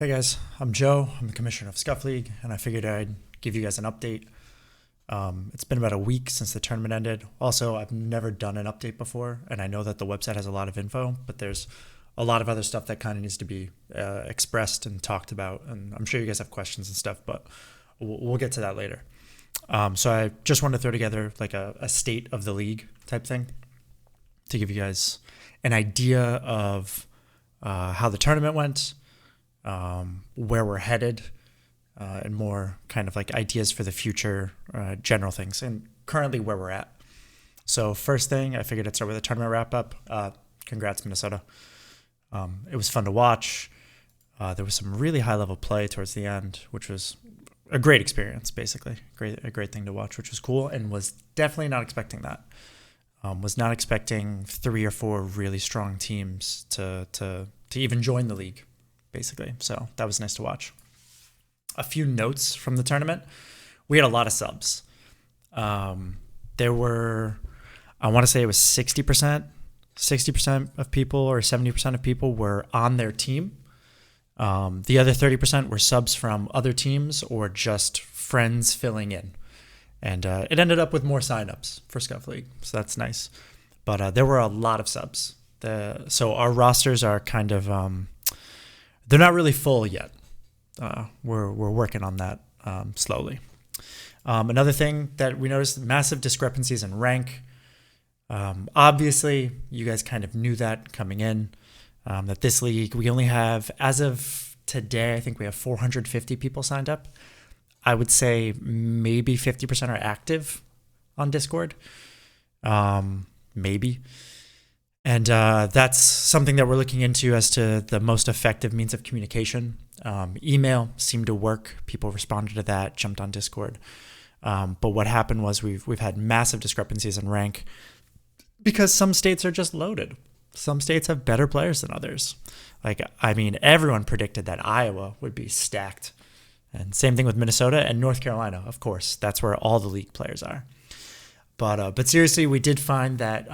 Hey guys, I'm Joe. I'm the commissioner of Scuffed League, and I figured I'd give you guys an update. It's been about a week since the tournament ended. Also, I've never done an update before, and I know that the website has a lot of info, but there's a lot of other stuff that kind of needs to be expressed and talked about. And I'm sure you guys have questions and stuff, but we'll get to that later. So I just wanted to throw together like a state of the league type thing to give you guys an idea of how the tournament went, where we're headed, and more kind of like ideas for the future, general things, and currently where we're at. So first thing, I figured I'd start with a tournament wrap up. Congrats, Minnesota. It was fun to watch. There was some really high level play towards the end, which was a great experience, basically. A great thing to watch, which was cool, and was definitely not expecting that. Was not expecting 3 or 4 really strong teams to even join the league, basically. So that was nice to watch. A few notes from the tournament. We had a lot of subs. There were, I want to say it was 60% of people or 70% of people were on their team. The other 30% were subs from other teams or just friends filling in. And it ended up with more signups for Scuffed League, so that's nice. But there were a lot of subs. So our rosters are kind of, they're not really full yet. We're working on that slowly. Another thing that we noticed, massive discrepancies in rank. Obviously, you guys kind of knew that coming in, that this league, we only have, as of today, I think we have 450 people signed up. I would say maybe 50% are active on Discord, maybe. And that's something that we're looking into as to the most effective means of communication. Email seemed to work. People responded to that, jumped on Discord. But what happened was we've had massive discrepancies in rank because some states are just loaded. Some states have better players than others. Everyone predicted that Iowa would be stacked. And same thing with Minnesota and North Carolina, of course. That's where all the league players are. But seriously, we did find that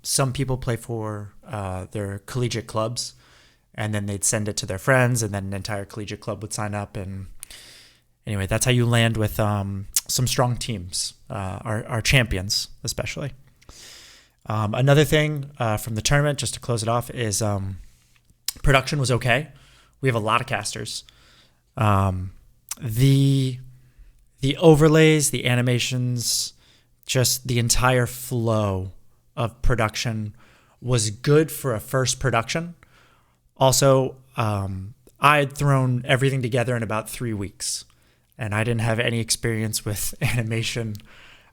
some people play for their collegiate clubs, and then they'd send it to their friends, and then an entire collegiate club would sign up. And anyway, that's how you land with some strong teams, our champions especially. Another thing from the tournament, just to close it off, is production was okay. We have a lot of casters. The overlays, the animations, just the entire flow of production was good for a first production. Also, I had thrown everything together in about 3 weeks, and I didn't have any experience with animation.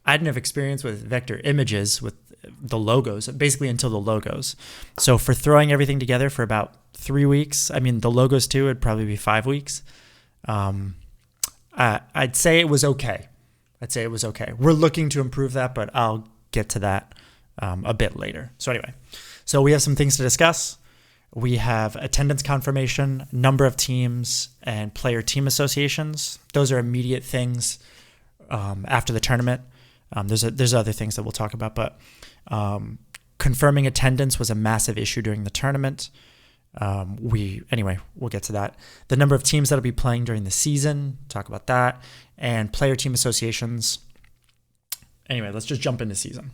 I didn't have experience with vector images, with the logos, basically until the logos. So for throwing everything together for about 3 weeks, I mean, the logos too, it'd probably be 5 weeks. I'd say it was okay. We're looking to improve that, but I'll get to that a bit later. So anyway, so we have some things to discuss. We have attendance confirmation, number of teams, and player team associations. Those are immediate things after the tournament. There's other things that we'll talk about, but confirming attendance was a massive issue during the tournament. We'll get to that. The number of teams that'll be playing during the season, talk about that, and player team associations. Anyway, let's just jump into season.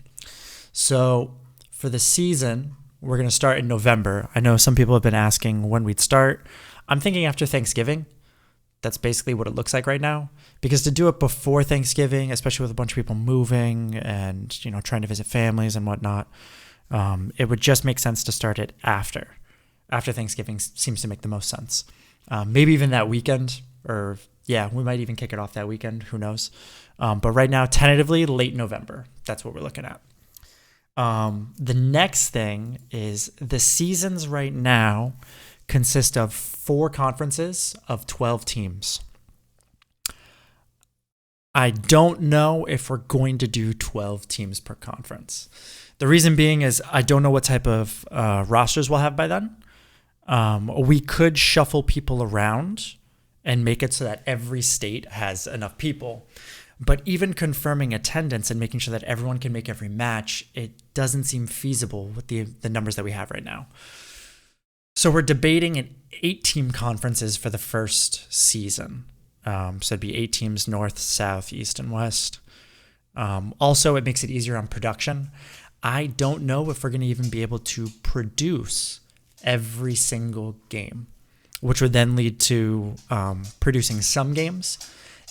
So for the season, we're going to start in November. I know some people have been asking when we'd start. I'm thinking after Thanksgiving. That's basically what it looks like right now. Because to do it before Thanksgiving, especially with a bunch of people moving and, trying to visit families and whatnot, it would just make sense to start it after. After Thanksgiving seems to make the most sense. Maybe even that weekend, or we might even kick it off that weekend. Who knows? But right now, tentatively, late November. That's what we're looking at. The next thing is the seasons right now consist of 4 conferences of 12 teams. I don't know if we're going to do 12 teams per conference. The reason being is I don't know what type of rosters we'll have by then. We could shuffle people around and make it so that every state has enough people. But even confirming attendance and making sure that everyone can make every match, it doesn't seem feasible with the numbers that we have right now. So we're debating 8-team conferences for the first season. So it'd be 8 teams, North, South, East, and West. Also, it makes it easier on production. I don't know if we're going to even be able to produce every single game, which would then lead to producing some games.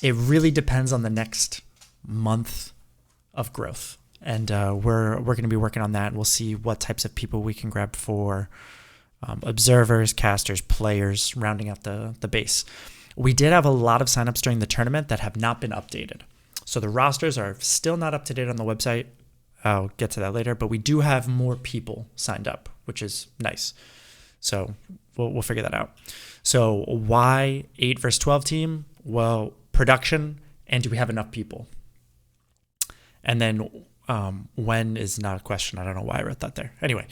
It really depends on the next month of growth. And we're going to be working on that. We'll see what types of people we can grab for observers, casters, players, rounding out the base. We did have a lot of signups during the tournament that have not been updated. So the rosters are still not up to date on the website. I'll get to that later, but we do have more people signed up, which is nice. So we'll figure that out. So why 8 versus 12 team? Well, production, and do we have enough people? And then when is not a question. I don't know why I wrote that there. Anyway,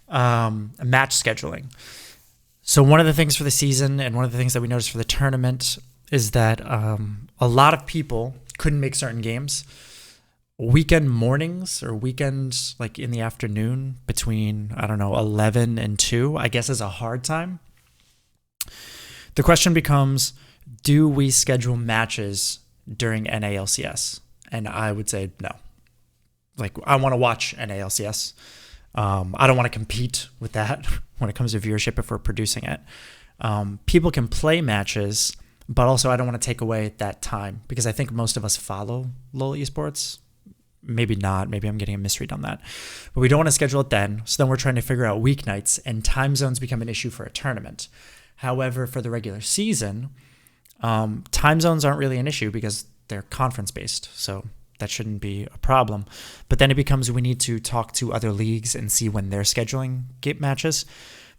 match scheduling. So one of the things for the season and one of the things that we noticed for the tournament is that a lot of people couldn't make certain games. Weekend mornings or weekends like in the afternoon between, 11 and 2, I guess is a hard time. The question becomes, do we schedule matches during NALCS? And I would say no. Like, I want to watch NALCS. I don't want to compete with that when it comes to viewership if we're producing it. People can play matches, but also I don't want to take away that time because I think most of us follow LoL esports. Maybe not. Maybe I'm getting a misread on that. But we don't want to schedule it then. So then we're trying to figure out weeknights, and time zones become an issue for a tournament. However, for the regular season, time zones aren't really an issue because they're conference-based. So that shouldn't be a problem. But then it becomes we need to talk to other leagues and see when they're scheduling game matches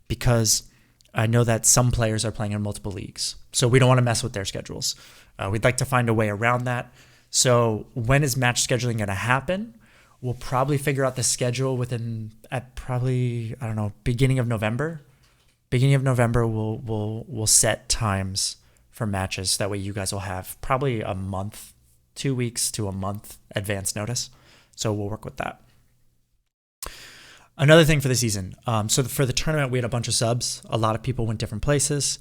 because I know that some players are playing in multiple leagues. So we don't want to mess with their schedules. We'd like to find a way around that. So when is match scheduling going to happen? We'll probably figure out the schedule beginning of November. Beginning of November, we'll set times for matches. That way you guys will have probably a month, 2 weeks to a month advance notice. So we'll work with that. Another thing for the season. For the tournament, we had a bunch of subs. A lot of people went different places.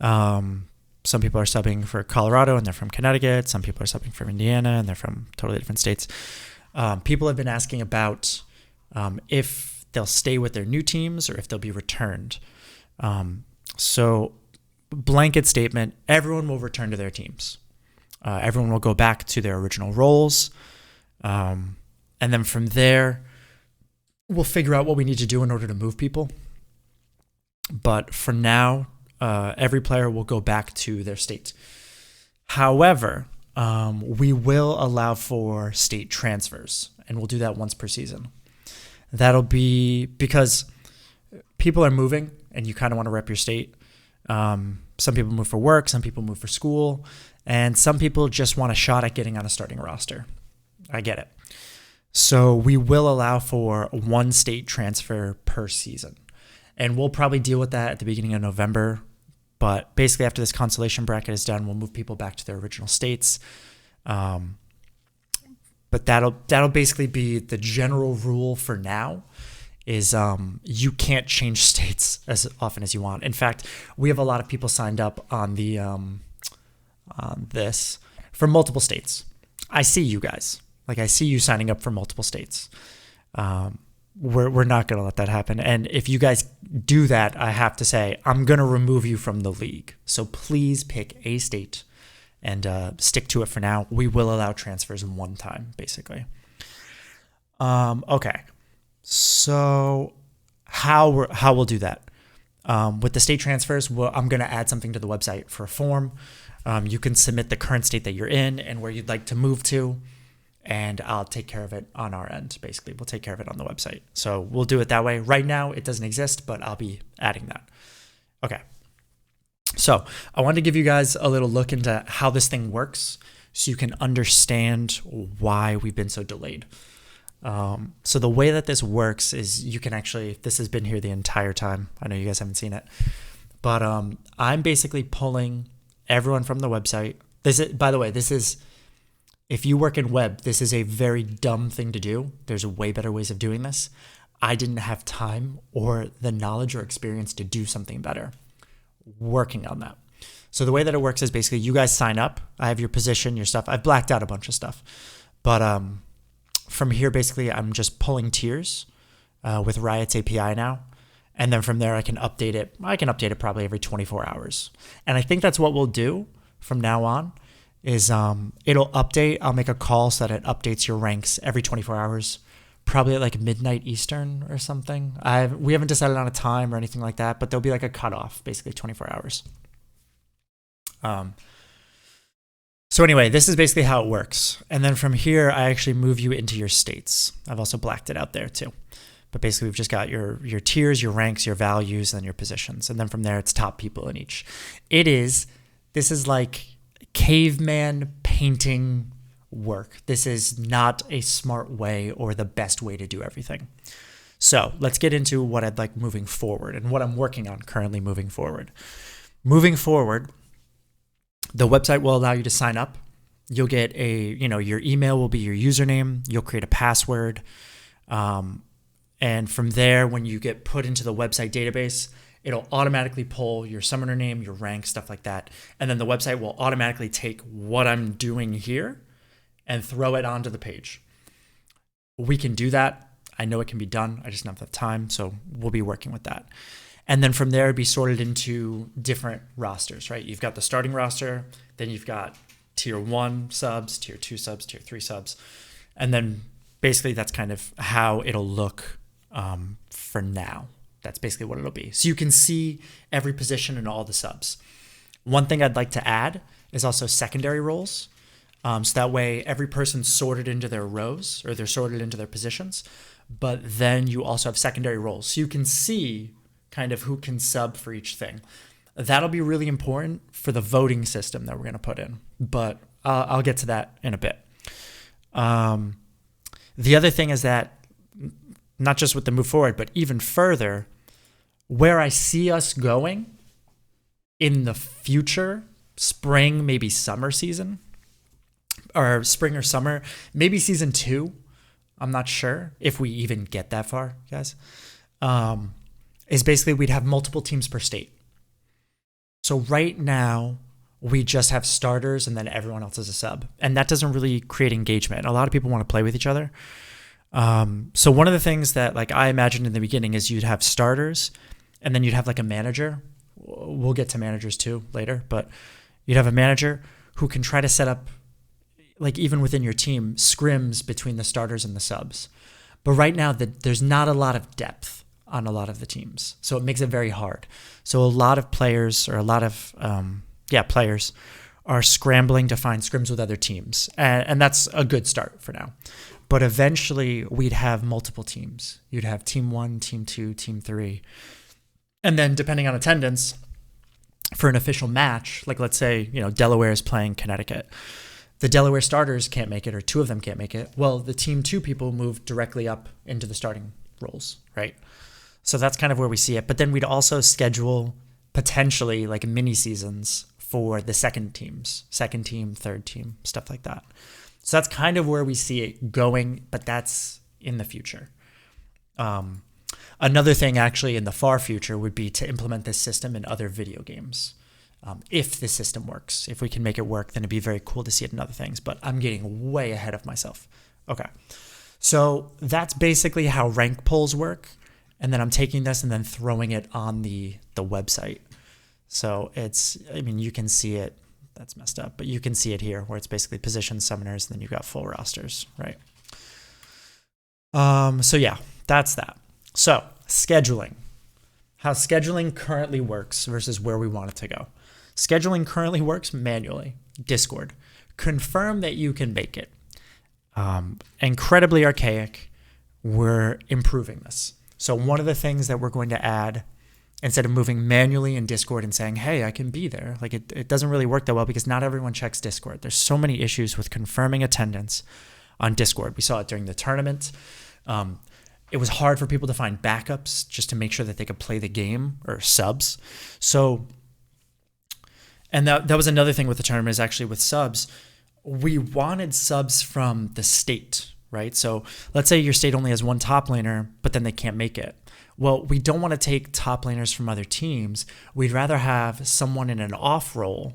Some people are subbing for Colorado and they're from Connecticut. Some people are subbing from Indiana and they're from totally different states. People have been asking about if they'll stay with their new teams or if they'll be returned. So blanket statement, everyone will return to their teams. Everyone will go back to their original roles. And then from there, we'll figure out what we need to do in order to move people. But for now, every player will go back to their state. However, we will allow for state transfers, and we'll do that once per season. That'll be because people are moving, and you kind of want to rep your state. Some people move for work, some people move for school, and some people just want a shot at getting on a starting roster. I get it. So we will allow for one state transfer per season. And we'll probably deal with that at the beginning of November. But basically, after this consolation bracket is done, we'll move people back to their original states. But that'll basically be the general rule for now. Is you can't change states as often as you want. In fact, we have a lot of people signed up on the on this for multiple states. I see you guys. Like, I see you signing up for multiple states. We're not going to let that happen. And if you guys do that, I have to say, I'm going to remove you from the league. So please pick a state and stick to it for now. We will allow transfers one time, basically. Okay. So how we'll do that. With the state transfers, I'm going to add something to the website for a form. You can submit the current state that you're in and where you'd like to move to. And I'll take care of it on our end, basically. We'll take care of it on the website. So we'll do it that way. Right now, it doesn't exist, but I'll be adding that. Okay. So I wanted to give you guys a little look into how this thing works so you can understand why we've been so delayed. So the way that this works is you can actually, this has been here the entire time. I know you guys haven't seen it. But I'm basically pulling everyone from the website. By the way, if you work in web, this is a very dumb thing to do. There's way better ways of doing this. I didn't have time or the knowledge or experience to do something better. working on that. So the way that it works is basically you guys sign up. I have your position, your stuff. I've blacked out a bunch of stuff. But from here, basically, I'm just pulling tiers with Riot's API now. And then from there, I can update it. I can update it probably every 24 hours. And I think that's what we'll do from now on is it'll update. I'll make a call so that it updates your ranks every 24 hours, probably at like midnight Eastern or something. We haven't decided on a time or anything like that, but there'll be like a cutoff, basically 24 hours. So anyway, this is basically how it works. And then from here, I actually move you into your states. I've also blacked it out there too. But basically, we've just got your tiers, your ranks, your values, and your positions. And then from there, it's top people in each. This is like caveman painting work. This is not a smart way or the best way to do everything. So let's get into what I'd like moving forward and what I'm working on currently moving forward. Moving forward, the website will allow you to sign up. You'll get your email will be your username. You'll create a password. And from there, when you get put into the website database, it'll automatically pull your summoner name, your rank, stuff like that. And then the website will automatically take what I'm doing here and throw it onto the page. We can do that. I know it can be done. I just don't have the time. So we'll be working with that. And then from there, it'd be sorted into different rosters, right? You've got the starting roster. Then you've got tier 1 subs, tier 2 subs, tier 3 subs. And then basically that's kind of how it'll look for now. That's basically what it'll be. So you can see every position and all the subs. One thing I'd like to add is also secondary roles. So that way every person's sorted into their rows or they're sorted into their positions. But then you also have secondary roles. So you can see kind of who can sub for each thing. That'll be really important for the voting system that we're going to put in. But I'll get to that in a bit. The other thing is that not just with the move forward, but even further, where I see us going in the future, spring, maybe summer season, or spring or summer, maybe season 2. I'm not sure if we even get that far, guys. Is basically we'd have multiple teams per state. So right now, we just have starters and then everyone else is a sub. And that doesn't really create engagement. A lot of people want to play with each other. So one of the things that like I imagined in the beginning is you'd have starters and then you'd have like a manager. We'll get to managers too later, but you'd have a manager who can try to set up, like even within your team, scrims between the starters and the subs. But right now there's not a lot of depth on a lot of the teams. So it makes it very hard. So a lot of players or a lot of players are scrambling to find scrims with other teams. And that's a good start for now. But eventually we'd have multiple teams. You'd have team 1, team 2, team 3. And then depending on attendance for an official match, like let's say, Delaware is playing Connecticut. The Delaware starters can't make it or 2 of them can't make it. Well, the team 2 people move directly up into the starting roles, right? So that's kind of where we see it. But then we'd also schedule potentially like mini seasons for the second team, third team, stuff like that. So that's kind of where we see it going, but that's in the future. Another thing actually in the far future would be to implement this system in other video games. If the system works, if we can make it work, then it'd be very cool to see it in other things, but I'm getting way ahead of myself. Okay. So that's basically how rank polls work. And then I'm taking this and then throwing it on the website. So you can see it. That's messed up, but you can see it here where it's basically position summoners, and then you've got full rosters, right? So yeah, that's that. So scheduling, how scheduling currently works versus where we want it to go. Scheduling currently works manually. Discord, confirm that you can make it. Incredibly archaic. We're improving this. So one of the things that we're going to add, instead of moving manually in Discord and saying, hey, I can be there, like it doesn't really work that well because not everyone checks Discord. There's so many issues with confirming attendance on Discord. We saw it during the tournament. It was hard for people to find backups just to make sure that they could play the game or subs. So, and that was another thing with the tournament is actually with subs, we wanted subs from the state, right? So let's say your state only has one top laner, but then they can't make it. Well, we don't want to take top laners from other teams. We'd rather have someone in an off role,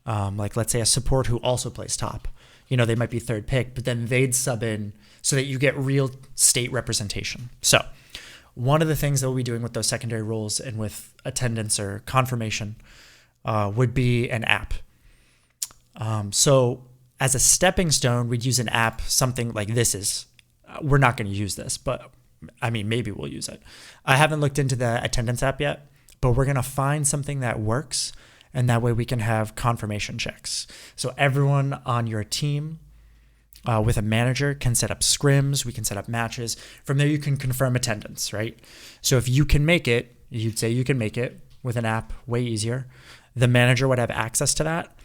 like let's say a support who also plays top. They might be third pick, but then they'd sub in so that you get real state representation. So one of the things that we'll be doing with those secondary roles and with attendance or confirmation would be an app. So as a stepping stone, we'd use an app, something like this is. We're not going to use this, but I mean, maybe we'll use it. I haven't looked into the attendance app yet, but we're going to find something that works, and that way we can have confirmation checks. So everyone on your team with a manager can set up scrims, we can set up matches. From there, you can confirm attendance, right? So if you can make it, you'd say you can make it with an app, way easier. The manager would have access to that.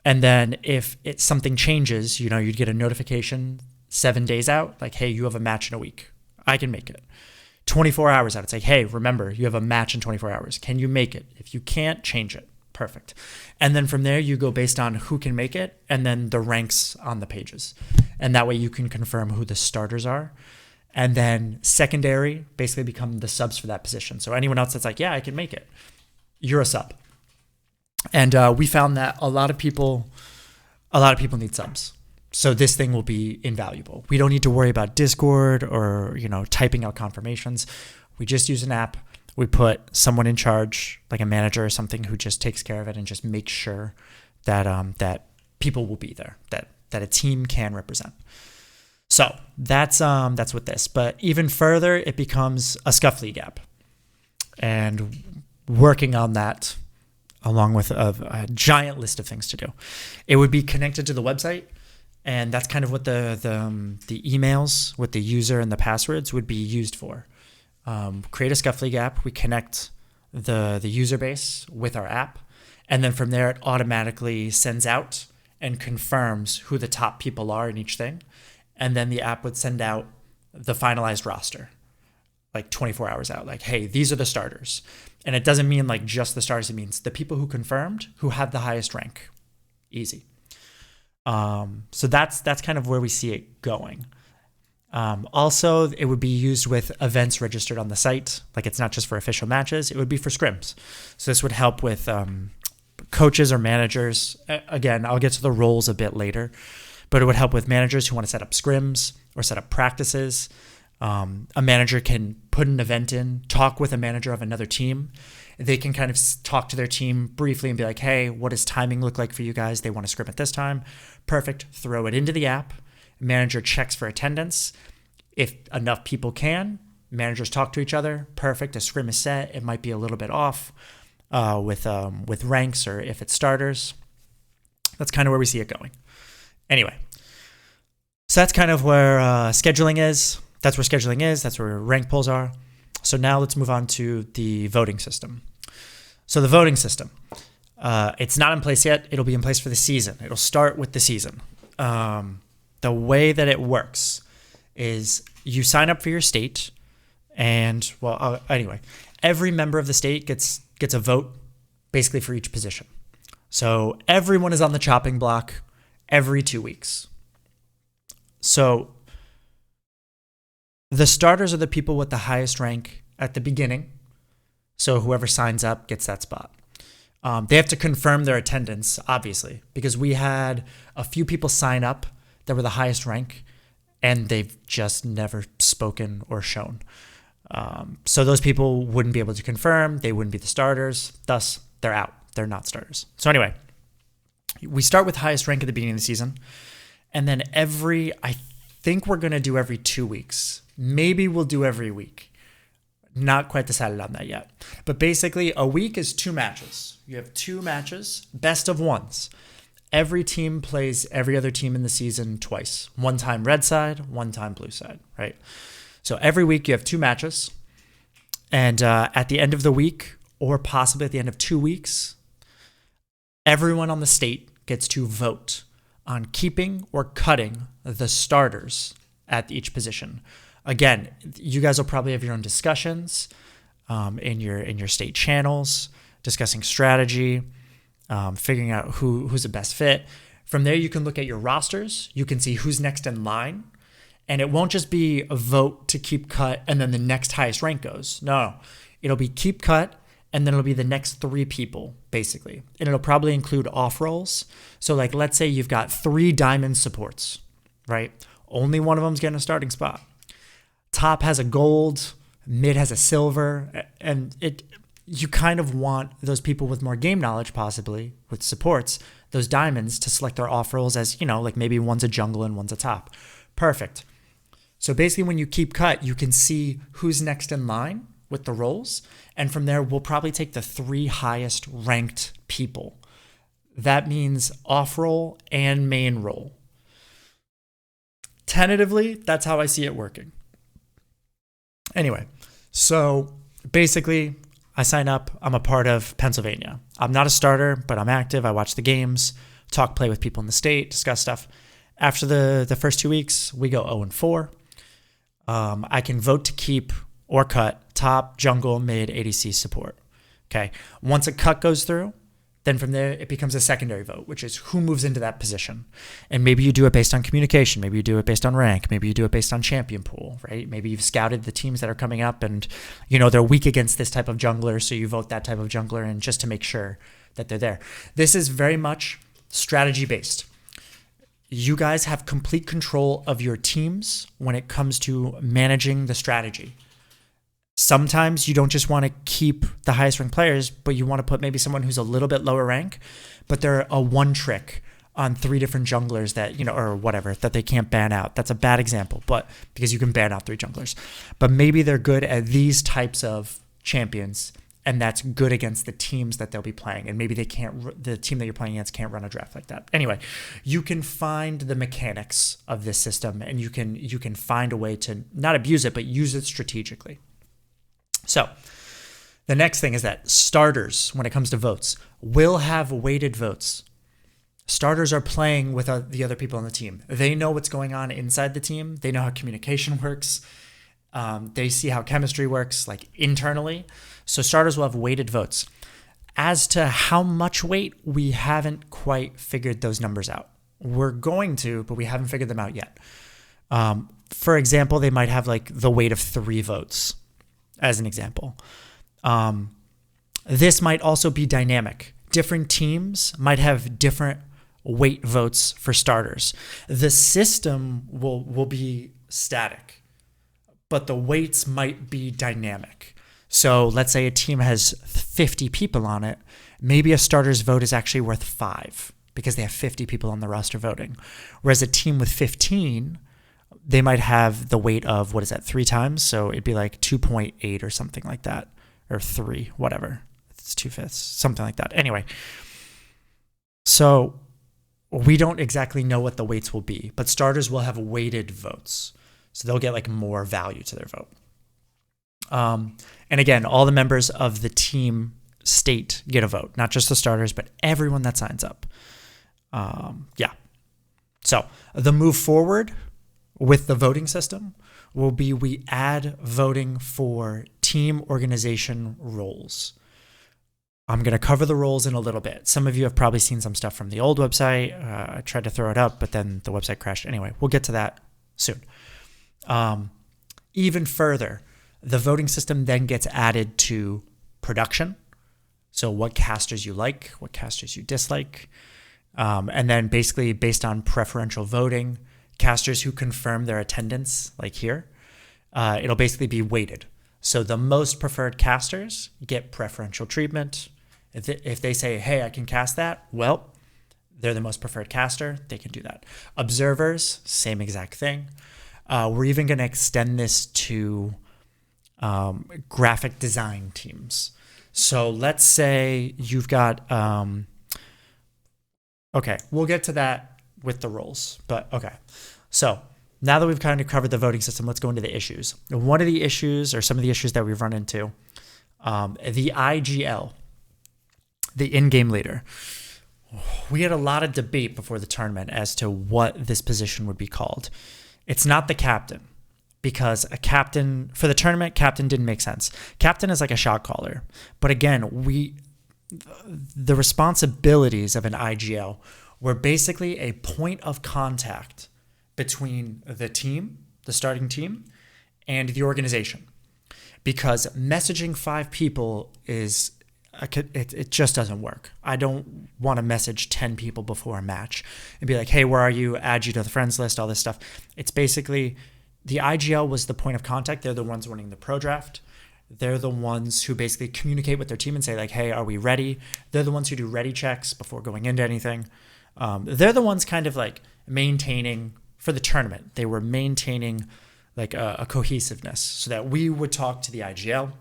And then if something changes, you'd get a notification 7 days out, like, hey, you have a match in a week. I can make it. 24 hours out, it's like, hey, remember, you have a match in 24 hours. Can you make it? If you can't, change it. Perfect. And then from there, you go based on who can make it and then the ranks on the pages. And that way you can confirm who the starters are. And then secondary basically become the subs for that position. So anyone else that's like, yeah, I can make it, you're a sub. And we found that a lot of people need subs. So this thing will be invaluable. We don't need to worry about Discord or, typing out confirmations. We just use an app. We put someone in charge, like a manager or something, who just takes care of it and just makes sure that that people will be there, that a team can represent. So that's with this. But even further, it becomes a Scuffed League app. And working on that, along with a giant list of things to do. It would be connected to the website, and that's kind of what the emails with the user and the passwords would be used for. Create a Scuffed League app. We connect the user base with our app, and then from there it automatically sends out and confirms who the top people are in each thing, and then the app would send out the finalized roster like 24 hours out, like, hey, these are the starters. And it doesn't mean like just the starters, it means the people who confirmed, who have the highest rank. Easy. So that's kind of where we see it going. Also, it would be used with events registered on the site. Like, it's not just for official matches, it would be for scrims. So this would help with coaches or managers. Again, I'll get to the roles a bit later, but it would help with managers who want to set up scrims or set up practices. A manager can put an event in, talk with a manager of another team. They can kind of talk to their team briefly and be like, hey, what does timing look like for you guys? They want to scrim at this time. Perfect. Throw it into the app. Manager checks for attendance. If enough people can, managers talk to each other. Perfect. A scrim is set. It might be a little bit off with ranks or if it's starters. That's kind of where we see it going. Anyway, so that's kind of where scheduling is. That's where scheduling is. That's where rank polls are. So now let's move on to the voting system. So the voting system, it's not in place yet. It'll be in place for the season. It'll start with the season. The way that it works is you sign up for your state, and anyway, every member of the state gets a vote basically for each position. So everyone is on the chopping block every 2 weeks. So the starters are the people with the highest rank at the beginning. So whoever signs up gets that spot. They have to confirm their attendance, obviously, because we had a few people sign up that were the highest rank, and they've just never spoken or shown. So those people wouldn't be able to confirm. They wouldn't be the starters. Thus, they're out. They're not starters. So anyway, we start with highest rank at the beginning of the season, and then I think we're going to do every 2 weeks. Maybe we'll do every week. Not quite decided on that yet. But basically, a week is 2 matches. You have 2 matches, best of ones. Every team plays every other team in the season twice. One time red side, one time blue side, right? So every week you have 2 matches. And at the end of the week, or possibly at the end of 2 weeks, everyone on the state gets to vote on keeping or cutting the starters at each position. Again, you guys will probably have your own discussions in your state channels, discussing strategy, figuring out who's the best fit. From there, you can look at your rosters. You can see who's next in line. And it won't just be a vote to keep cut and then the next highest rank goes. No, it'll be keep cut and then it'll be the next 3 people, basically. And it'll probably include off roles. So like, let's say you've got 3 diamond supports, right? Only one of them's getting a starting spot. Top has a gold, mid has a silver, and you kind of want those people with more game knowledge, possibly with supports, those diamonds, to select their off roles as, like maybe one's a jungle and one's a top. Perfect. So basically when you keep cut, you can see who's next in line with the roles. And from there, we'll probably take the 3 highest ranked people. That means off role and main role. Tentatively, that's how I see it working. Anyway, so basically I sign up. I'm a part of Pennsylvania. I'm not a starter, but I'm active. I watch the games, play with people in the state, discuss stuff. After the first 2 weeks, we go 0-4. I can vote to keep or cut top, jungle, mid, ADC support. Okay. Once a cut goes through, then from there it becomes a secondary vote, which is who moves into that position. And maybe you do it based on communication. Maybe you do it based on rank. Maybe you do it based on champion pool, right? Maybe you've scouted the teams that are coming up and, they're weak against this type of jungler. So you vote that type of jungler in just to make sure that they're there. This is very much strategy based. You guys have complete control of your teams when it comes to managing the strategy. Sometimes you don't just want to keep the highest ranked players, but you want to put maybe someone who's a little bit lower rank, but they're a one trick on 3 different junglers that, or whatever, that they can't ban out. That's a bad example, but because you can ban out 3 junglers. But maybe they're good at these types of champions, and that's good against the teams that they'll be playing. And maybe the team that you're playing against can't run a draft like that. Anyway, you can find the mechanics of this system, and you can find a way to not abuse it, but use it strategically. So the next thing is that starters, when it comes to votes, will have weighted votes. Starters are playing with the other people on the team. They know what's going on inside the team. They know how communication works. They see how chemistry works, like internally. So starters will have weighted votes. As to how much weight, we haven't quite figured those numbers out. We're going to, but we haven't figured them out yet. For example, they might have like the weight of 3 votes, as an example. This might also be dynamic. Different teams might have different weight votes for starters. The system will be static, but the weights might be dynamic. So let's say a team has 50 people on it. Maybe a starter's vote is actually worth 5 because they have 50 people on the roster voting. Whereas a team with 15, they might have the weight of, 3 times? So it'd be like 2.8 or something like that, or 3, whatever. It's 2/5, something like that. Anyway, so we don't exactly know what the weights will be, but starters will have weighted votes. So they'll get like more value to their vote. And again, all the members of the team state get a vote, not just the starters, but everyone that signs up. So the move forward with the voting system will be we add voting for team organization roles. I'm going to cover the roles in a little bit. Some of you have probably seen some stuff from the old website. I tried to throw it up, but then the website crashed. Anyway, we'll get to that soon. Even further, the voting system then gets added to production. So what casters you like, what casters you dislike. And then basically based on preferential voting, casters who confirm their attendance, like here, it'll basically be weighted. So the most preferred casters get preferential treatment. If they say, hey, I can cast that, well, they're the most preferred caster. They can do that. Observers, same exact thing. We're even going to extend this to graphic design teams. So let's say you've got, okay, we'll get to that with the roles, but okay. So now that we've kind of covered the voting system, let's go into the issues. One of the issues, or some of the issues that we've run into, the IGL, the in-game leader. We had a lot of debate before the tournament as to what this position would be called. It's not the captain, because a captain, for the tournament, captain didn't make sense. Captain is like a shot caller. But again, the responsibilities of an IGL were basically a point of contact between the team the starting team, and the organization. Because messaging 5 people it just doesn't work. I don't want to message 10 people before a match and be like, hey, where are you? Add you to the friends list, all this stuff. It's basically the IGL was the point of contact. They're the ones running the pro draft. They're the ones who basically communicate with their team and say like, hey, are we ready? They're the ones who do ready checks before going into anything. They're the ones kind of like maintaining for the tournament. They were maintaining like a cohesiveness so that we would talk to the IGL.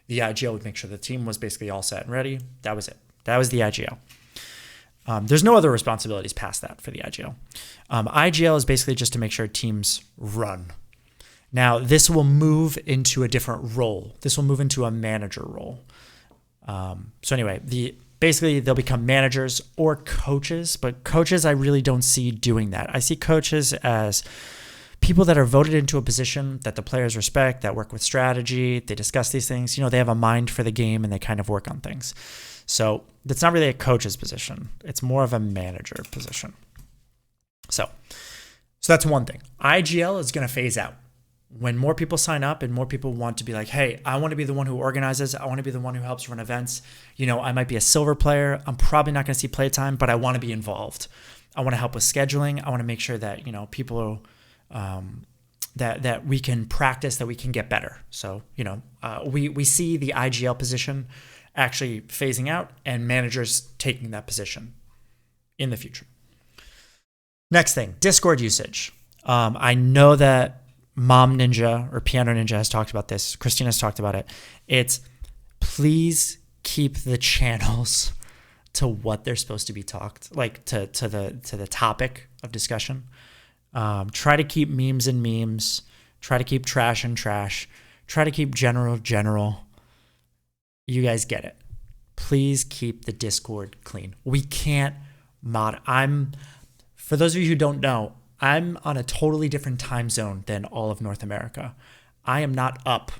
The IGL would make sure the team was basically all set and ready. That was it. That was the IGL. There's no other responsibilities past that for the IGL. IGL is basically just to make sure teams run. Now, this will move into a different role. This will move into a manager role. So anyway, basically they'll become managers or coaches, but coaches I really don't see doing that. I see coaches as people that are voted into a position that the players respect, that work with strategy, they discuss these things. You know, they have a mind for the game and they kind of work on things. So that's not really a coach's position. It's more of a manager position. So that's one thing. IGL is going to phase out. When more people sign up and more people want to be like, hey, I want to be the one who organizes. I want to be the one who helps run events. You know, I might be a silver player. I'm probably not going to see playtime, but I want to be involved. I want to help with scheduling. I want to make sure that, you know, people that we can practice, that we can get better. So, you know, we see the IGL position actually phasing out and managers taking that position in the future. Next thing, Discord usage. I know that Mom Ninja or Piano Ninja has talked about this. Christina's talked about it. It's please keep the channels to what they're supposed to be talked, like to the topic of discussion. Try to keep memes and memes. Try to keep trash and trash. Try to keep general. You guys get it. Please keep the Discord clean. We can't for those of you who don't know, I'm on a totally different time zone than all of North America. I am not up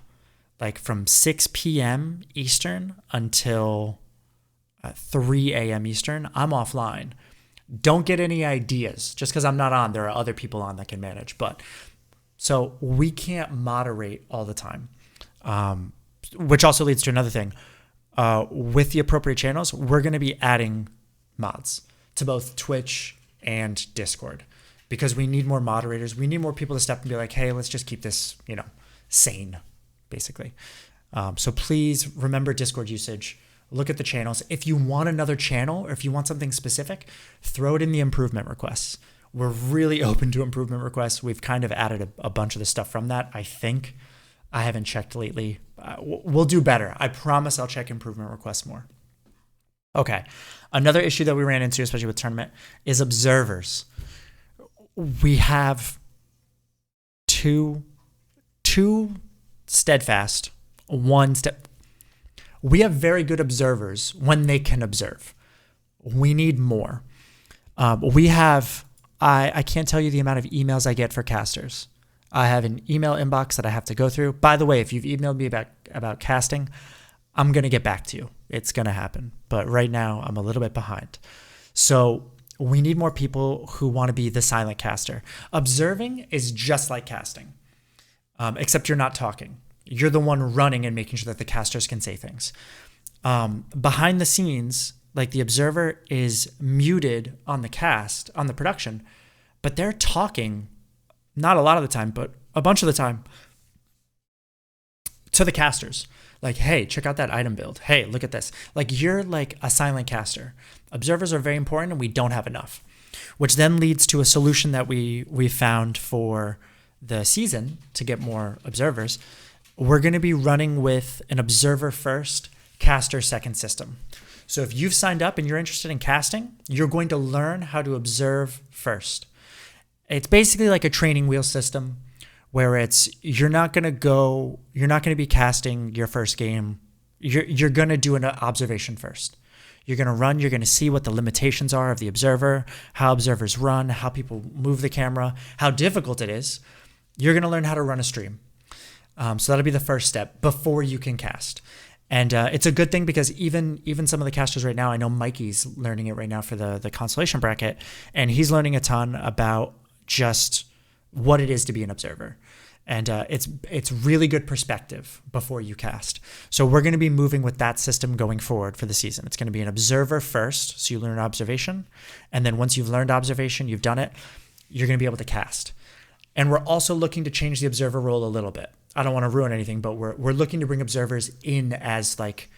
like from 6 p.m. Eastern until 3 a.m. Eastern. I'm offline. Don't get any ideas. Just because I'm not on, there are other people on that can manage. But so we can't moderate all the time, which also leads to another thing. With the appropriate channels, we're going to be adding mods to both Twitch and Discord because we need more moderators. We need more people to step and be like, hey, let's just keep this, you know, sane, basically. So please remember Discord usage. Look at the channels. If you want another channel or if you want something specific, throw it in the improvement requests. We're really open to improvement requests. We've kind of added a bunch of the stuff from that, I think. I haven't checked lately. We'll do better. I promise I'll check improvement requests more. Okay. Another issue that we ran into, especially with tournament, is observers. We have two steadfast, one step. We have very good observers when they can observe. We need more. I can't tell you the amount of emails I get for casters. I have an email inbox that I have to go through. By the way, if you've emailed me about casting, I'm going to get back to you. It's going to happen. But right now, I'm a little bit behind. So we need more people who want to be the silent caster. Observing is just like casting, except you're not talking. You're the one running and making sure that the casters can say things. Behind the scenes, like the observer is muted on the cast, on the production, but they're talking, not a lot of the time, but a bunch of the time, to the casters. Like, hey, check out that item build. Hey, look at this. Like, you're like a silent caster. Observers are very important and we don't have enough, which then leads to a solution that we found for the season to get more observers. We're going to be running with an observer first, caster second system. So if you've signed up and you're interested in casting, you're going to learn how to observe first. It's basically like a training wheel system where you're not going to be casting your first game. You're going to do an observation first. You're going to run, you're going to see what the limitations are of the observer, how observers run, how people move the camera, how difficult it is. You're going to learn how to run a stream. So that'll be the first step before you can cast. And it's a good thing because even some of the casters right now, I know Mikey's learning it right now for the constellation bracket, and he's learning a ton about just what it is to be an observer. And it's really good perspective before you cast. So we're going to be moving with that system going forward for the season. It's going to be an observer first, so you learn observation. And then once you've learned observation, you've done it, you're going to be able to cast. And we're also looking to change the observer role a little bit. I don't want to ruin anything, but we're looking to bring observers in as like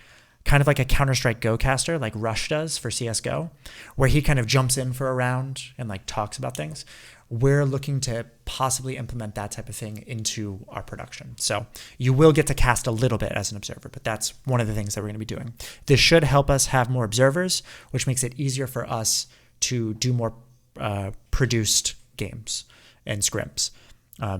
kind of like a Counter-Strike Go caster, like Rush does for CSGO, where he kind of jumps in for a round and like talks about things. We're looking to possibly implement that type of thing into our production. So you will get to cast a little bit as an observer, but that's one of the things that we're going to be doing. This should help us have more observers, which makes it easier for us to do more produced games and scrims.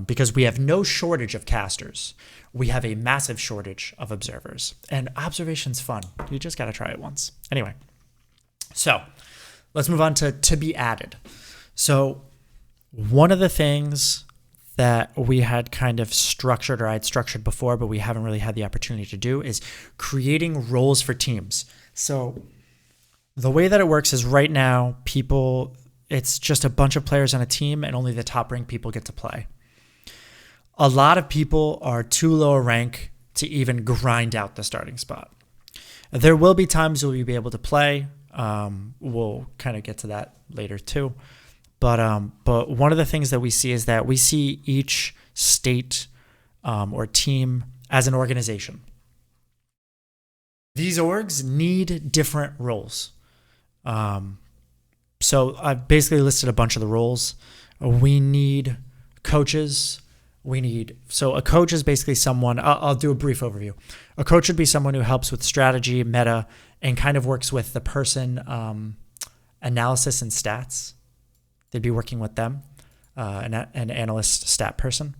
Because we have no shortage of casters. We have a massive shortage of observers. And observation's fun. You just got to try it once. Anyway, so let's move on to be added. So one of the things that we had kind of structured, or I had structured before, but we haven't really had the opportunity to do, is creating roles for teams. So the way that it works is right now, it's just a bunch of players on a team and only the top ranked people get to play. A lot of people are too low a rank to even grind out the starting spot. There will be times where you'll be able to play. We'll kind of get to that later too. But one of the things that we see is that we see each state or team as an organization. These orgs need different roles. So I've basically listed a bunch of the roles. We need coaches. So a coach is basically someone, I'll do a brief overview. A coach would be someone who helps with strategy, meta, and kind of works with the person analysis and stats. They'd be working with them, an analyst stat person.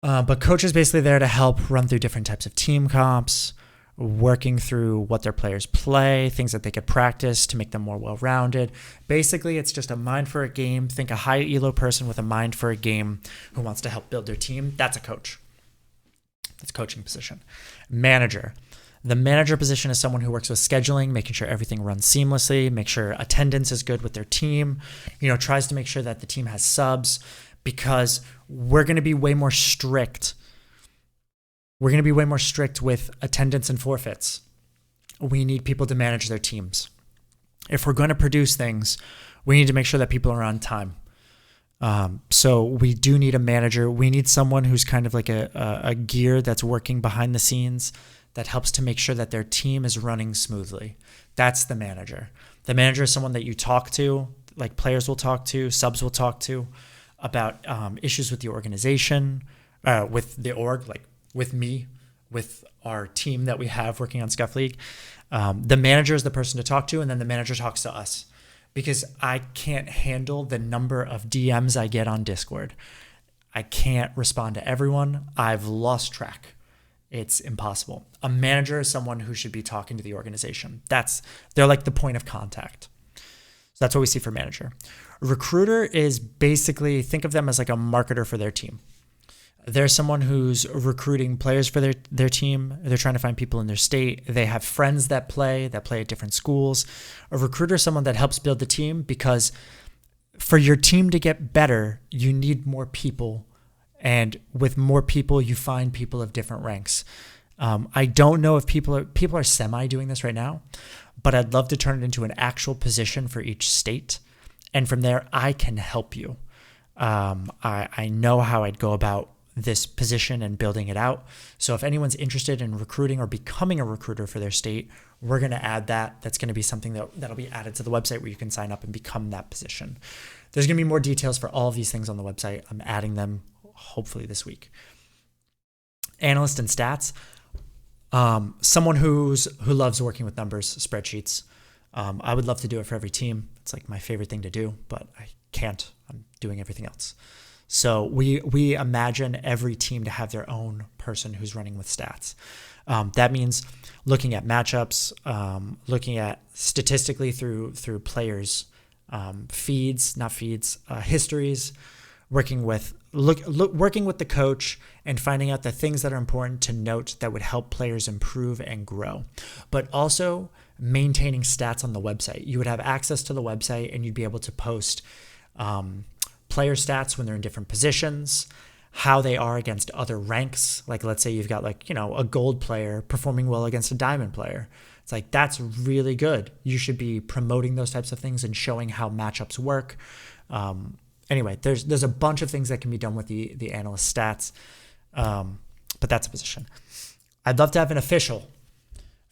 But coach is basically there to help run through different types of team comps, working through what their players play, things that they could practice to make them more well-rounded. Basically, it's just a mind for a game. Think a high elo person with a mind for a game who wants to help build their team. That's a coach. That's a coaching position. Manager. The manager position is someone who works with scheduling, making sure everything runs seamlessly, make sure attendance is good with their team, tries to make sure that the team has subs, because we're going to be way more strict. We're going to be way more strict with attendance and forfeits. We need people to manage their teams. If we're going to produce things, we need to make sure that people are on time. So we do need a manager. We need someone who's kind of like a gear that's working behind the scenes that helps to make sure that their team is running smoothly. That's the manager. The manager is someone that you talk to, like players will talk to, subs will talk to, about issues with the organization, with the org, like with me, with our team that we have working on Scuffed League. The manager is the person to talk to, and then the manager talks to us, because I can't handle the number of DMs I get on Discord. I can't respond to everyone. I've lost track. It's impossible. A manager is someone who should be talking to the organization. They're like the point of contact. So that's what we see for manager. Recruiter is basically, think of them as like a marketer for their team. They're someone who's recruiting players for their team. They're trying to find people in their state. They have friends that play at different schools. A recruiter is someone that helps build the team, because for your team to get better, you need more people. And with more people, you find people of different ranks. I don't know if people are semi doing this right now, but I'd love to turn it into an actual position for each state. And from there, I can help you. I know how I'd go about this position and building it out. So if anyone's interested in recruiting or becoming a recruiter for their state, we're going to add that. That's going to be something that'll be added to the website where you can sign up and become that position. There's going to be more details for all of these things on the website. I'm adding them hopefully this week. Analyst and stats. Someone who loves working with numbers, spreadsheets. I would love to do it for every team. It's like my favorite thing to do, but I can't. I'm doing everything else. So we imagine every team to have their own person who's running with stats. That means looking at matchups, looking at statistically through players, histories, working with the coach and finding out the things that are important to note that would help players improve and grow, but also maintaining stats on the website. You would have access to the website and you'd be able to post player stats when they're in different positions, how they are against other ranks. Like, let's say you've got like, a gold player performing well against a diamond player. It's like, that's really good. You should be promoting those types of things and showing how matchups work. Anyway, there's a bunch of things that can be done with the analyst stats, but that's a position. I'd love to have an official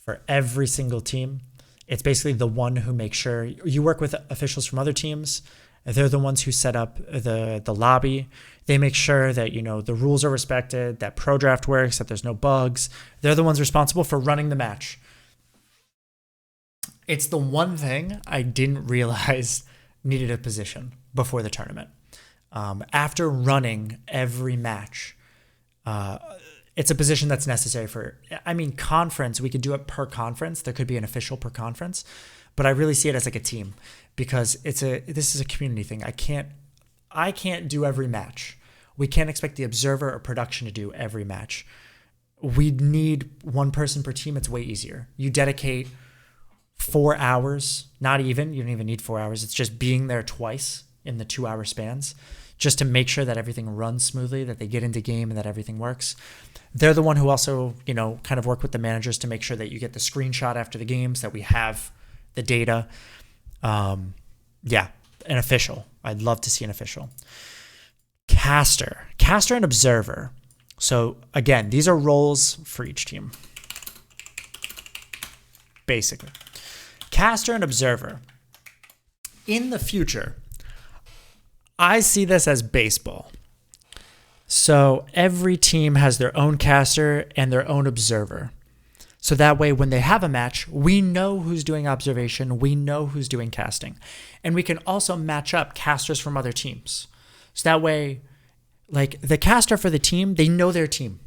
for every single team. It's basically the one who makes sure you work with officials from other teams. They're the ones who set up the lobby. They make sure that, the rules are respected, that pro draft works, that there's no bugs. They're the ones responsible for running the match. It's the one thing I didn't realize needed a position before the tournament. After running every match, it's a position that's necessary for, conference, we could do it per conference. There could be an official per conference, but I really see it as like a team because this is a community thing. I can't do every match. We can't expect the observer or production to do every match. We need one person per team. It's way easier. You dedicate 4 hours, you don't even need 4 hours. It's just being there twice in the 2-hour spans just to make sure that everything runs smoothly, that they get into game and that everything works. They're the one who also, kind of work with the managers to make sure that you get the screenshot after the games, that we have the data. An official. I'd love to see an official. Caster and observer. So again, these are roles for each team. Basically. Caster and observer. In the future, I see this as baseball. So every team has their own caster and their own observer. So that way, when they have a match, we know who's doing observation, we know who's doing casting. And we can also match up casters from other teams. So that way, like the caster for the team, they know their team.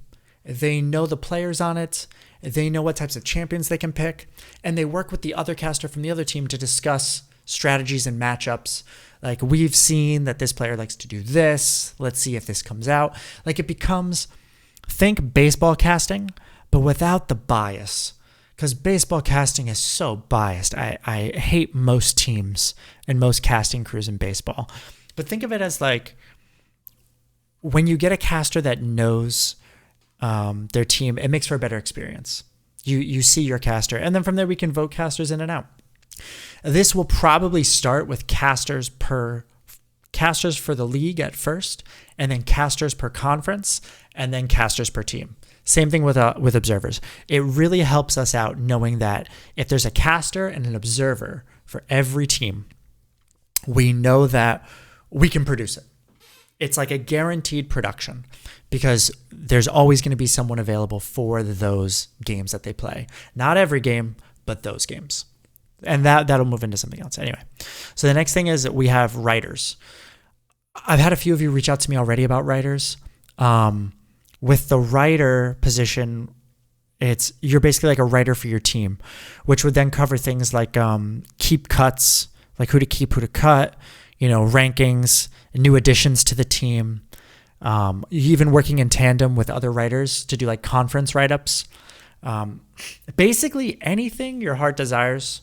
They know the players on it. They know what types of champions they can pick. And they work with the other caster from the other team to discuss strategies and matchups. Like, we've seen that this player likes to do this. Let's see if this comes out. Like, it becomes, think baseball casting, but without the bias. Because baseball casting is so biased. I hate most teams and most casting crews in baseball. But think of it as like, when you get a caster that knows their team, it makes for a better experience. You see your caster, and then from there we can vote casters in and out. This will probably start with casters for the league at first, and then casters per conference, and then casters per team. Same thing with observers. It really helps us out knowing that if there's a caster and an observer for every team, we know that we can produce it. It's like a guaranteed production because there's always going to be someone available for those games that they play. Not every game, but those games. And that'll move into something else. Anyway, so the next thing is that we have writers. I've had a few of you reach out to me already about writers. With the writer position, you're basically like a writer for your team, which would then cover things like keep cuts, like who to keep, who to cut, rankings, new additions to the team, even working in tandem with other writers to do like conference write-ups. Basically anything your heart desires.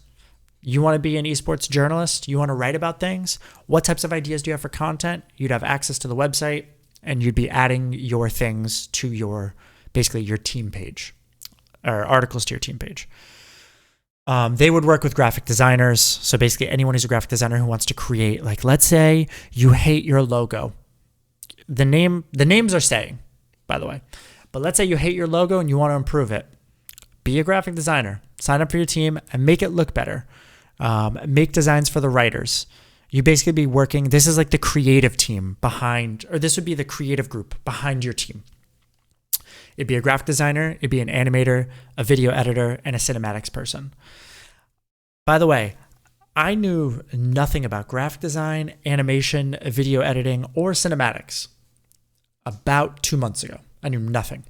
You want to be an esports journalist, you want to write about things, what types of ideas do you have for content? You'd have access to the website and you'd be adding your things to your team page or articles to your team page. They would work with graphic designers. So basically anyone who's a graphic designer who wants to create, like, let's say you hate your logo. The names are staying, by the way, but let's say you hate your logo and you want to improve it. Be a graphic designer, sign up for your team and make it look better. Make designs for the writers. You basically be working, this is like the creative team this would be the creative group behind your team. It'd be a graphic designer, it'd be an animator, a video editor, and a cinematics person. By the way, I knew nothing about graphic design, animation, video editing, or cinematics about 2 months ago. I knew nothing.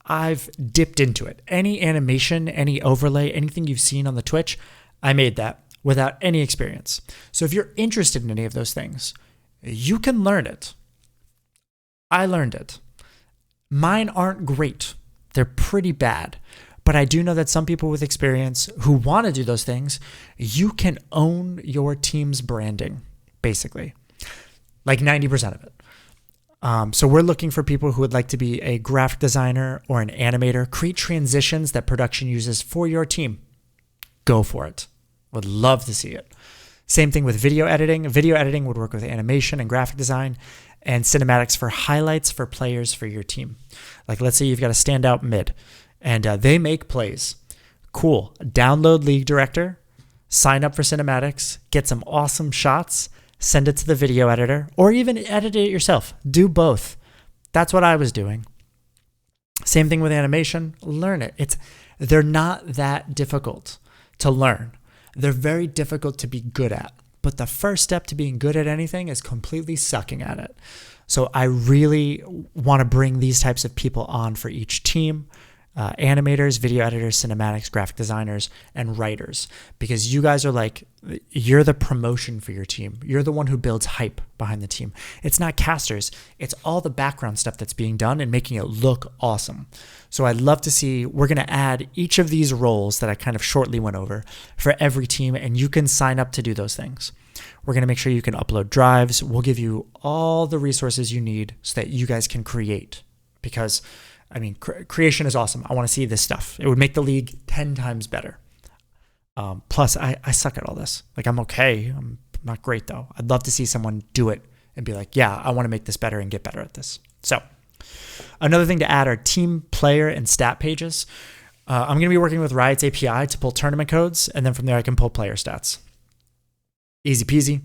I've dipped into it. Any animation, any overlay, anything you've seen on the Twitch, I made that without any experience. So if you're interested in any of those things, you can learn it. I learned it. Mine aren't great. They're pretty bad. But I do know that some people with experience who want to do those things, you can own your team's branding, basically. like 90% of it. So we're looking for people who would like to be a graphic designer or an animator, create transitions that production uses for your team. Go for it. Would love to see it. Same thing with video editing. Video editing would work with animation and graphic design, and cinematics for highlights for players for your team. Like let's say you've got a standout mid and they make plays. Cool. Download League Director, sign up for cinematics, get some awesome shots, send it to the video editor, or even edit it yourself. Do both. That's what I was doing. Same thing with animation. Learn it. They're not that difficult to learn. They're very difficult to be good at. But the first step to being good at anything is completely sucking at it. So I really want to bring these types of people on for each team. Animators, video editors, cinematics, graphic designers, and writers, because you guys are you're the promotion for your team. You're the one who builds hype behind the team. It's not casters. It's all the background stuff that's being done and making it look awesome. So I'd love to see, we're going to add each of these roles that I kind of shortly went over for every team, and you can sign up to do those things. We're going to make sure you can upload drives. We'll give you all the resources you need so that you guys can create, because creation is awesome. I want to see this stuff. It would make the league 10 times better. Plus, I suck at all this. I'm okay. I'm not great, though. I'd love to see someone do it and be like, yeah, I want to make this better and get better at this. So another thing to add are team, player, and stat pages. I'm going to be working with Riot's API to pull tournament codes, and then from there I can pull player stats. Easy peasy.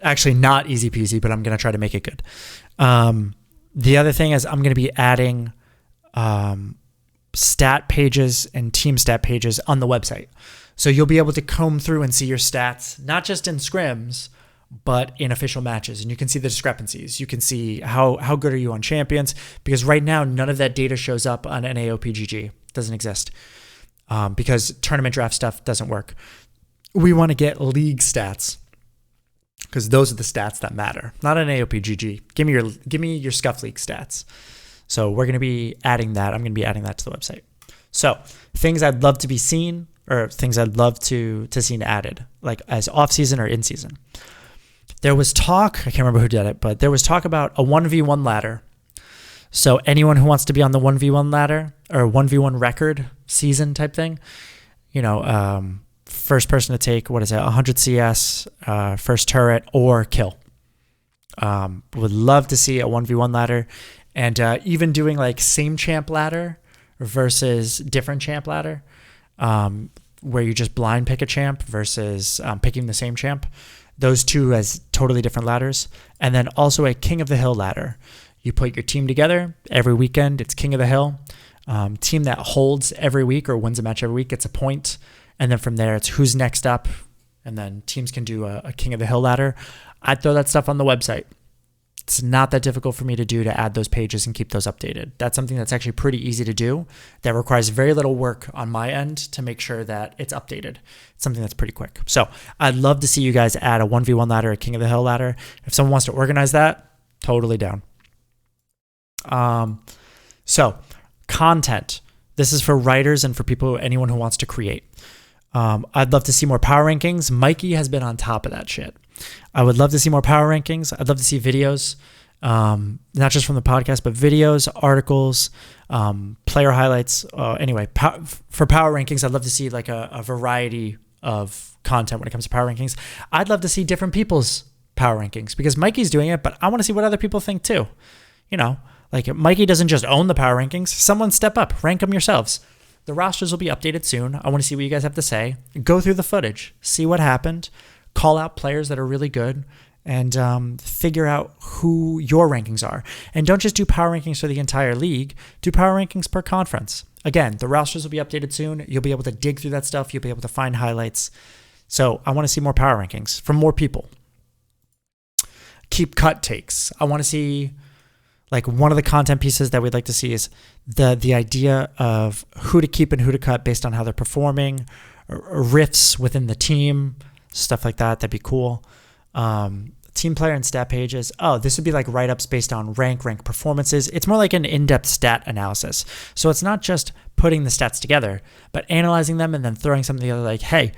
Actually, not easy peasy, but I'm going to try to make it good. The other thing is I'm going to be adding stat pages and team stat pages on the website. So you'll be able to comb through and see your stats, not just in scrims, but in official matches. And you can see the discrepancies. You can see how good are you on champions, because right now none of that data shows up on NAOPGG. It doesn't exist because tournament draft stuff doesn't work. We want to get league stats, because those are the stats that matter, not an AOPGG. Give me your Scuffed League stats. So we're going to be adding that. I'm going to be adding that to the website. So things I'd love to be seen, or things I'd love to see added, like as off season or in season. There was talk, I can't remember who did it, but there was talk about a 1v1 ladder. So anyone who wants to be on the 1v1 ladder or 1v1 record season type thing, first person to take, 100 CS, first turret, or kill. Would love to see a 1v1 ladder, and even doing same champ ladder versus different champ ladder, where you just blind pick a champ versus picking the same champ. Those two as totally different ladders. And then also a King of the Hill ladder. You put your team together every weekend. It's King of the Hill. Team that holds every week or wins a match every week gets a point. And then from there, it's who's next up. And then teams can do a King of the Hill ladder. I'd throw that stuff on the website. It's not that difficult for me to do, to add those pages and keep those updated. That's something that's actually pretty easy to do, that requires very little work on my end to make sure that it's updated. It's something that's pretty quick. So I'd love to see you guys add a 1v1 ladder, a King of the Hill ladder. If someone wants to organize that, totally down. So content. This is for writers and for anyone who wants to create. I'd love to see more power rankings. Mikey has been on top of that shit. I would love to see more power rankings. I'd love to see videos, not just from the podcast, but videos, articles, player highlights. Anyway, for power rankings, I'd love to see a variety of content when it comes to power rankings. I'd love to see different people's power rankings, because Mikey's doing it, but I want to see what other people think too. Mikey doesn't just own the power rankings. Someone step up, rank them yourselves. The rosters will be updated soon. I want to see what you guys have to say. Go through the footage, see what happened, call out players that are really good, and figure out who your rankings are. And don't just do power rankings for the entire league. Do power rankings per conference. Again, the rosters will be updated soon. You'll be able to dig through that stuff. You'll be able to find highlights. So I want to see more power rankings from more people. Keep cut takes. I want to see... one of the content pieces that we'd like to see is the idea of who to keep and who to cut based on how they're performing, or riffs within the team, stuff like that. That'd be cool. Team player and stat pages. Oh, this would be write-ups based on rank performances. It's more like an in-depth stat analysis. So it's not just putting the stats together, but analyzing them and then throwing something together hey,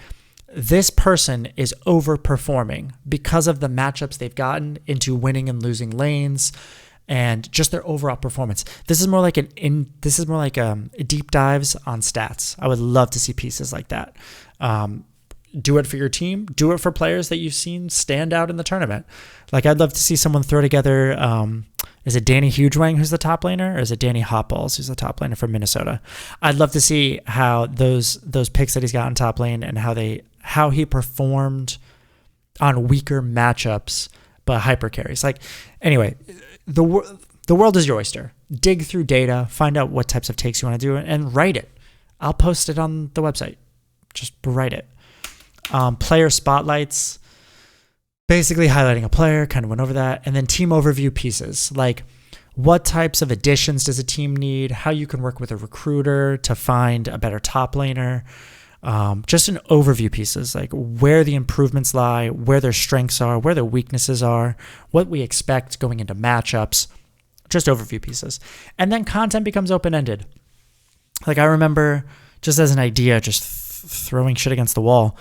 this person is overperforming because of the matchups they've gotten into winning and losing lanes and just their overall performance. This is more like deep dives on stats. I would love to see pieces like that. Do it for your team. Do it for players that you've seen stand out in the tournament. Like, I'd love to see someone throw together, is it Danny Hugewang who's the top laner, or is it Danny Hotballs who's the top laner from Minnesota? I'd love to see how those picks that he's got in top lane and how he performed on weaker matchups, but hyper carries. Like, anyway, the world is your oyster. Dig through data, find out what types of takes you want to do, and write it. I'll post it on the website. Just write it. Player spotlights, basically highlighting a player, kind of went over that. And then team overview pieces, like what types of additions does a team need, how you can work with a recruiter to find a better top laner, just an overview pieces, like where the improvements lie, where their strengths are, where their weaknesses are, what we expect going into matchups, just overview pieces. And then content becomes open-ended. Like, I remember, just as an idea, just throwing shit against the wall,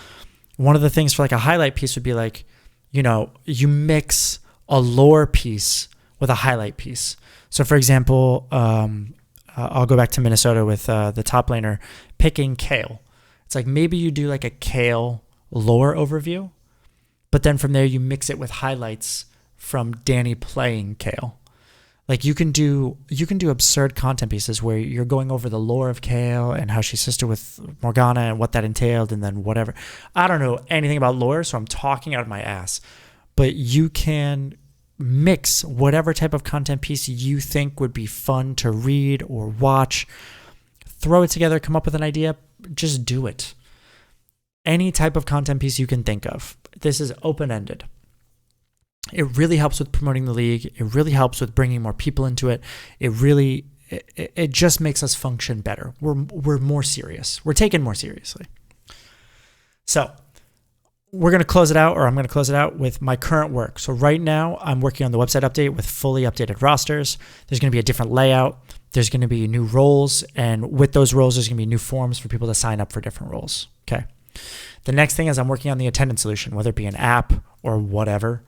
one of the things for like a highlight piece would be like, you mix a lore piece with a highlight piece. So for example, I'll go back to Minnesota with the top laner picking Kale. It's like, maybe you do like a Kale lore overview, but then from there you mix it with highlights from Danny playing Kale. Like, you can do absurd content pieces where you're going over the lore of Kale and how she's sister with Morgana and what that entailed, and then whatever. I don't know anything about lore, so I'm talking out of my ass. But you can mix whatever type of content piece you think would be fun to read or watch, throw it together, come up with an idea, just do it. Any type of content piece you can think of. This is open-ended. It really helps with promoting the league. It really helps with bringing more people into it. It just makes us function better. We're more serious. We're taken more seriously. So we're going to close it out, or I'm going to close it out with my current work. So right now I'm working on the website update with fully updated rosters. There's going to be a different layout. There's going to be new roles. And with those roles, there's going to be new forms for people to sign up for different roles. Okay. The next thing is I'm working on the attendance solution, whether it be an app or whatever.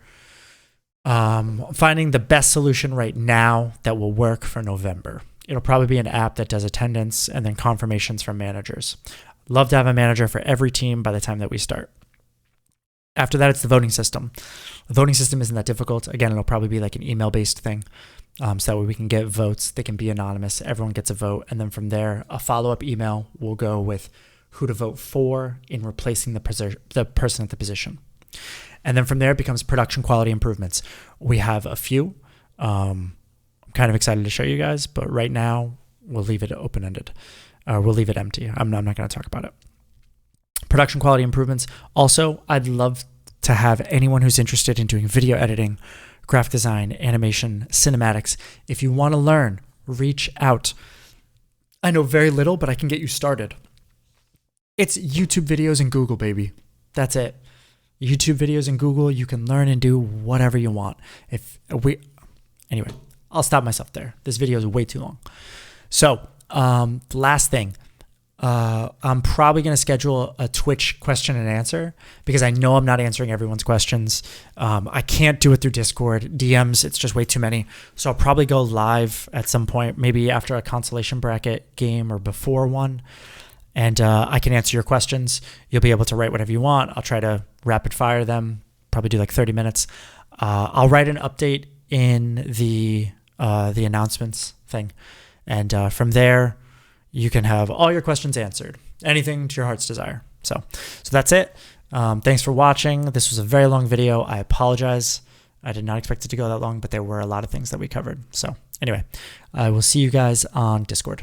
Finding the best solution right now that will work for November. It'll probably be an app that does attendance and then confirmations from managers. Love to have a manager for every team by the time that we start. After that, it's the voting system. The voting system isn't that difficult. Again, it'll probably be like an email-based thing. So that way we can get votes. They can be anonymous. Everyone gets a vote. And then from there, a follow-up email will go with who to vote for in replacing the person at the position. And then from there, it becomes production quality improvements. We have a few. I'm kind of excited to show you guys, but right now we'll leave it open-ended. We'll leave it empty. I'm not going to talk about it. Production quality improvements. Also, I'd love to have anyone who's interested in doing video editing, graphic design, animation, cinematics. If you want to learn, reach out. I know very little, but I can get you started. It's YouTube videos and Google, baby. That's it. YouTube videos and Google, you can learn and do whatever you want. Anyway, I'll stop myself there. This video is way too long. So, the last thing, I'm probably going to schedule a Twitch question and answer because I know I'm not answering everyone's questions. I can't do it through Discord. DMs, it's just way too many. So I'll probably go live at some point, maybe after a consolation bracket game or before one. And I can answer your questions. You'll be able to write whatever you want. I'll try to rapid fire them, probably do like 30 minutes. I'll write an update in the announcements thing. And from there, you can have all your questions answered. Anything to your heart's desire. So that's it. Thanks for watching. This was a very long video. I apologize. I did not expect it to go that long, but there were a lot of things that we covered. So anyway, I will see you guys on Discord.